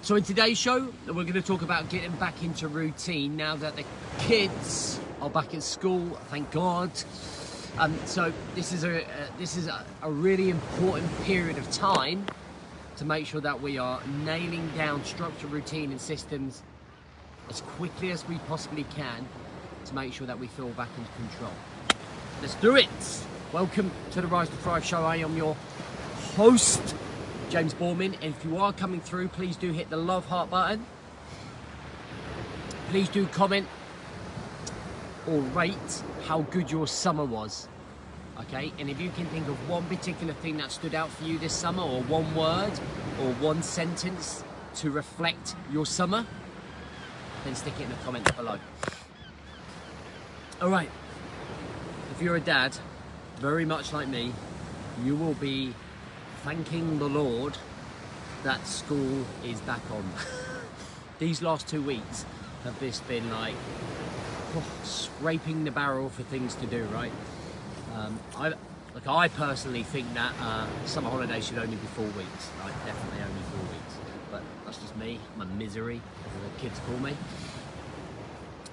So in today's show, we're going to talk about getting back into routine now that the kids are back at school, thank God. So this is a really important period of time to make sure that we are nailing down structure, routine and systems as quickly as we possibly can to make sure that we feel back in control. Let's do it! Welcome to the Rise to Thrive show. I am your host, James Borman, and if you are coming through, please do hit the love heart button. Please do comment or rate how good your summer was. Okay, and if you can think of one particular thing that stood out for you this summer, or one word or one sentence to reflect your summer, then stick it in the comments below. All right, if you're a dad, very much like me, you will be thanking the Lord that school is back on. These last 2 weeks have just been like scraping the barrel for things to do, right? I personally think that summer holidays should only be 4 weeks, right? Definitely only 4 weeks. But that's just me, my misery, as the kids call me.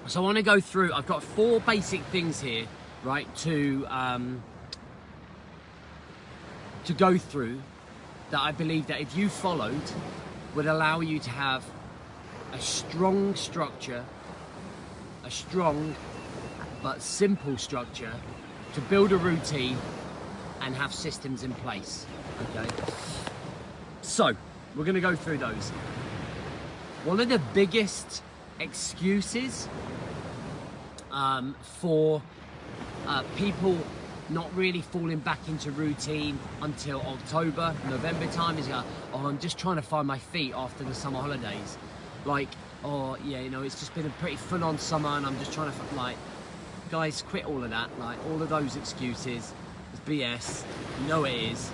So I want to go through, I've got 4 basic things here, right, to go through that I believe that if you followed would allow you to have a strong structure, a strong but simple structure to build a routine and have systems in place. Okay, so we're going to go through those. One of the biggest excuses for people not really falling back into routine until October, November time is, oh, I'm just trying to find my feet after the summer holidays. Like, oh yeah, you know, it's just been a pretty full-on summer and I'm just trying to, like, guys, quit all of that. Like, all of those excuses, it's BS. You know it is.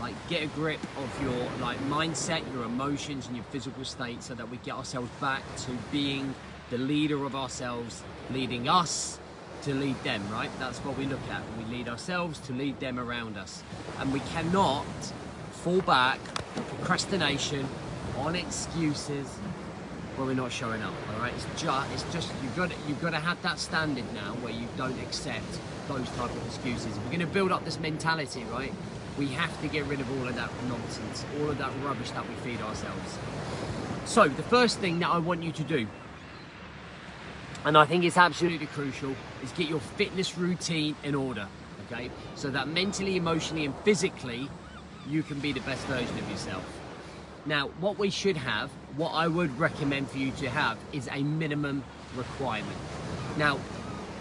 Like, get a grip of your, like, mindset, your emotions and your physical state so that we get ourselves back to being the leader of ourselves, leading us to lead them, right? That's what we look at. We lead ourselves to lead them around us. And we cannot fall back on procrastination, on excuses when we're not showing up, all right? It's just you've got to have that standard now where you don't accept those type of excuses. If we're going to build up this mentality, right, we have to get rid of all of that nonsense, all of that rubbish that we feed ourselves. So the first thing that I want you to do, and I think it's absolutely crucial, is get your fitness routine in order, okay? So that mentally, emotionally, and physically, you can be the best version of yourself. Now, what we should have, what I would recommend for you to have, is a minimum requirement. Now,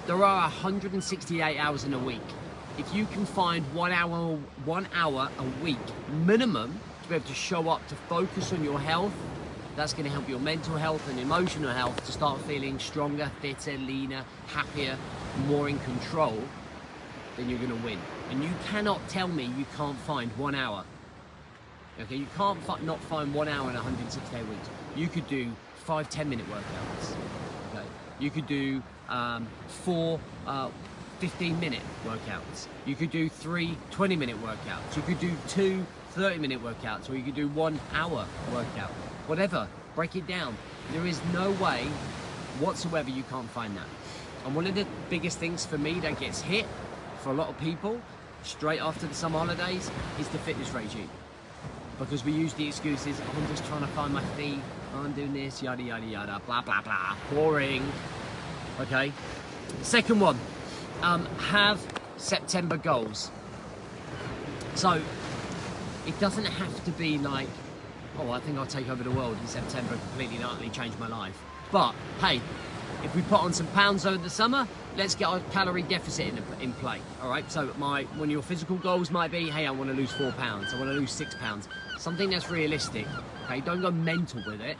there are 168 hours in a week. If you can find 1 hour a week minimum to be able to show up to focus on your health, that's going to help your mental health and emotional health to start feeling stronger, fitter, leaner, happier, more in control, then you're going to win. And you cannot tell me you can't find 1 hour. Okay, you can't not find 1 hour in 168 weeks. You could do 5 10-minute workouts. Okay, you could do 4 15-minute workouts. You could do 3 20-minute workouts. You could do 2 30-minute workouts, or you could do 1 hour workout. Whatever, break it down. There is no way whatsoever you can't find that. And one of the biggest things for me that gets hit for a lot of people straight after the summer holidays is the fitness regime. Because we use the excuses, oh, I'm just trying to find my feet, oh, I'm doing this, yada, yada, yada, blah, blah, blah. Boring. Okay. Second one, have September goals. So, it doesn't have to be like, oh, I think I'll take over the world in September, completely and utterly change my life. But, hey, if we put on some pounds over the summer, let's get our calorie deficit in play, all right? So one of your physical goals might be, hey, I want to lose 4 pounds, I want to lose 6 pounds. Something that's realistic, okay? Don't go mental with it.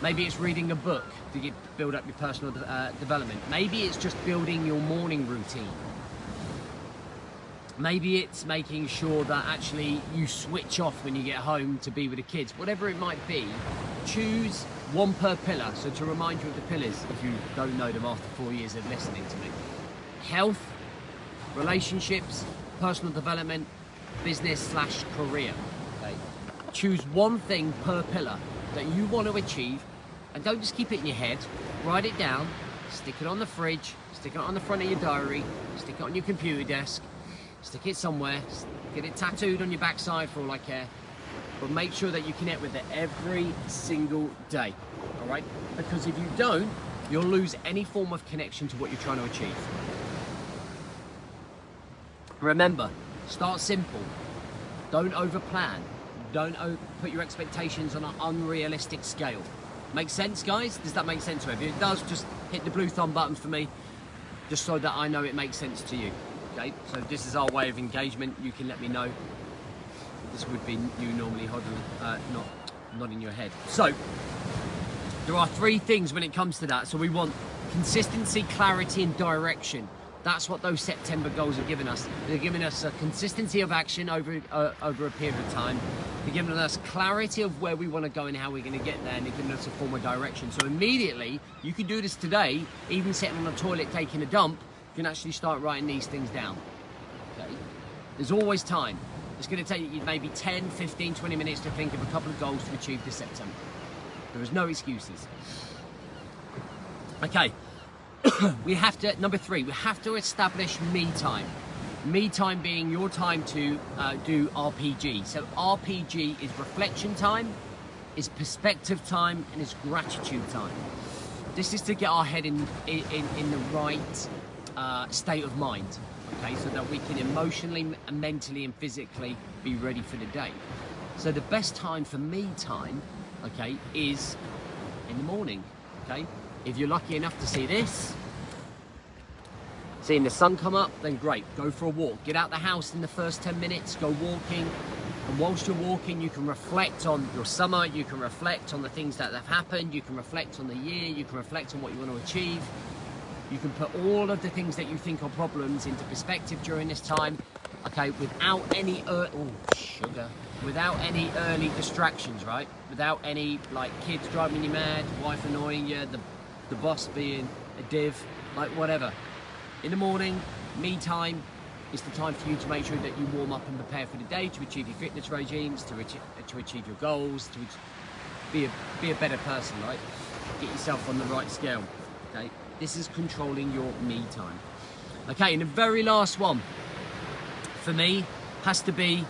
Maybe it's reading a book to build up your personal development. Maybe it's just building your morning routine. Maybe it's making sure that actually you switch off when you get home to be with the kids. Whatever it might be, choose one per pillar. So to remind you of the pillars, if you don't know them after 4 years of listening to me. Health, relationships, personal development, business/career. Okay. Choose one thing per pillar that you want to achieve, and don't just keep it in your head. Write it down, stick it on the fridge, stick it on the front of your diary, stick it on your computer desk, stick it somewhere, get it tattooed on your backside for all I care, but make sure that you connect with it every single day, all right? Because if you don't, you'll lose any form of connection to what you're trying to achieve. Remember, start simple. Don't overplan. Don't put your expectations on an unrealistic scale. Make sense, guys? Does that make sense to you? If it does, just hit the blue thumb button for me, just so that I know it makes sense to you. Okay, so this is our way of engagement. You can let me know. This would be you normally not in your head. So there are 3 things when it comes to that. So we want consistency, clarity, and direction. That's what those September goals are giving us. They're giving us a consistency of action over a period of time. They're giving us clarity of where we want to go and how we're going to get there, and they're giving us a form of direction. So immediately, you can do this today, even sitting on the toilet taking a dump, you can actually start writing these things down. Okay? There's always time. It's going to take you maybe 10, 15, 20 minutes to think of a couple of goals to achieve this September. There is no excuses. Okay. We have to, number 3, we have to establish me time. Me time being your time to do RPG. So RPG is reflection time, is perspective time, and is gratitude time. This is to get our head in the right state of mind, okay, so that we can emotionally, mentally, and physically be ready for the day. So the best time for me time, okay, is in the morning, okay? If you're lucky enough to see this, seeing the sun come up, then great, go for a walk. Get out the house in the first 10 minutes, go walking, and whilst you're walking, you can reflect on your summer, you can reflect on the things that have happened, you can reflect on the year, you can reflect on what you want to achieve. You can put all of the things that you think are problems into perspective during this time, okay, without any without any early distractions, right? Without any, like, kids driving you mad, wife annoying you, the boss being a div, like whatever. In the morning, me time is the time for you to make sure that you warm up and prepare for the day, to achieve your fitness regimes, to achieve your goals, to be a better person, right? Get yourself on the right scale, okay? This is controlling your me time. Okay, and the very last one for me has to be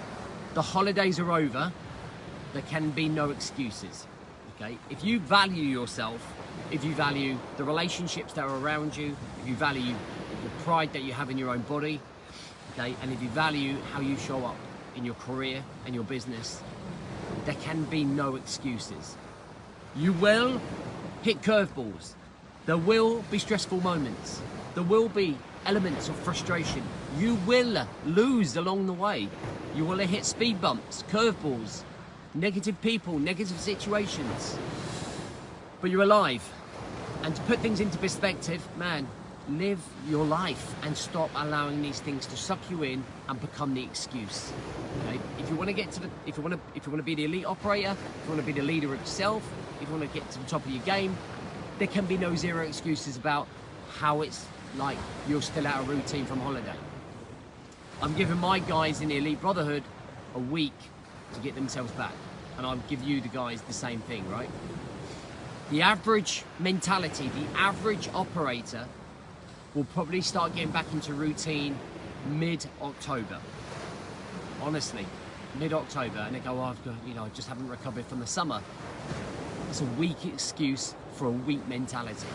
the holidays are over, there can be no excuses, okay? If you value yourself, if you value the relationships that are around you, if you value the pride that you have in your own body, okay, and if you value how you show up in your career and your business, there can be no excuses. You will hit curveballs. There will be stressful moments. There will be elements of frustration. You will lose along the way. You will hit speed bumps, curveballs, negative people, negative situations. But you're alive. And to put things into perspective, man, live your life and stop allowing these things to suck you in and become the excuse. Okay? If you want to get to if you want to be the elite operator, if you want to be the leader of yourself, if you want to get to the top of your game, there can be no zero excuses about how it's like you're still out of routine from holiday. I'm giving my guys in the Elite Brotherhood a week to get themselves back, and I'll give you the guys the same thing, right? The average mentality, the average operator will probably start getting back into routine mid-October. Honestly, mid-October, and they go, oh, I've got, I just haven't recovered from the summer. It's a weak excuse for a weak mentality.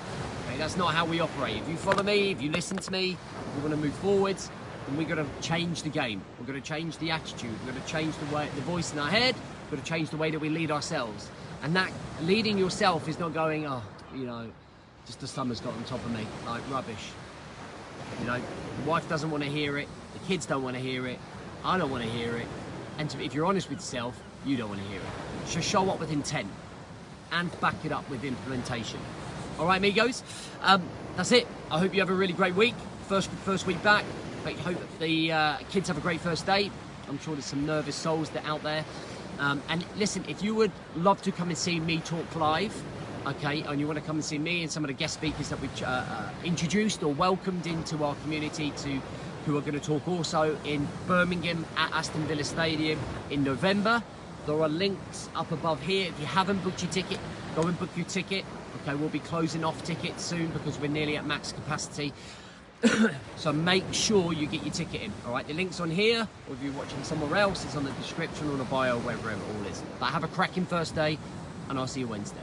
Okay, that's not how we operate. If you follow me, if you listen to me, if we want to move forwards, then we're going to change the game. We're going to change the attitude. We're going to change the voice in our head. We're going to change the way that we lead ourselves. And that leading yourself is not going, oh, just the summer's got on top of me, like rubbish. The wife doesn't want to hear it. The kids don't want to hear it. I don't want to hear it. And if you're honest with yourself, you don't want to hear it. So show up with intent and back it up with implementation. All right, amigos, that's it. I hope you have a really great week. First week back. I hope the kids have a great first day. I'm sure there's some nervous souls that out there. And listen, if you would love to come and see me talk live, okay, and you want to come and see me and some of the guest speakers that we've introduced or welcomed into our community who are going to talk also in Birmingham at Aston Villa Stadium in November, There are links up above here. If you haven't booked your ticket, go and book your ticket. Okay, we'll be closing off tickets soon because we're nearly at max capacity. So make sure you get your ticket in. All right, the link's on here, or if you're watching somewhere else, it's on the description or the bio, wherever it all is. But have a cracking first day, and I'll see you Wednesday.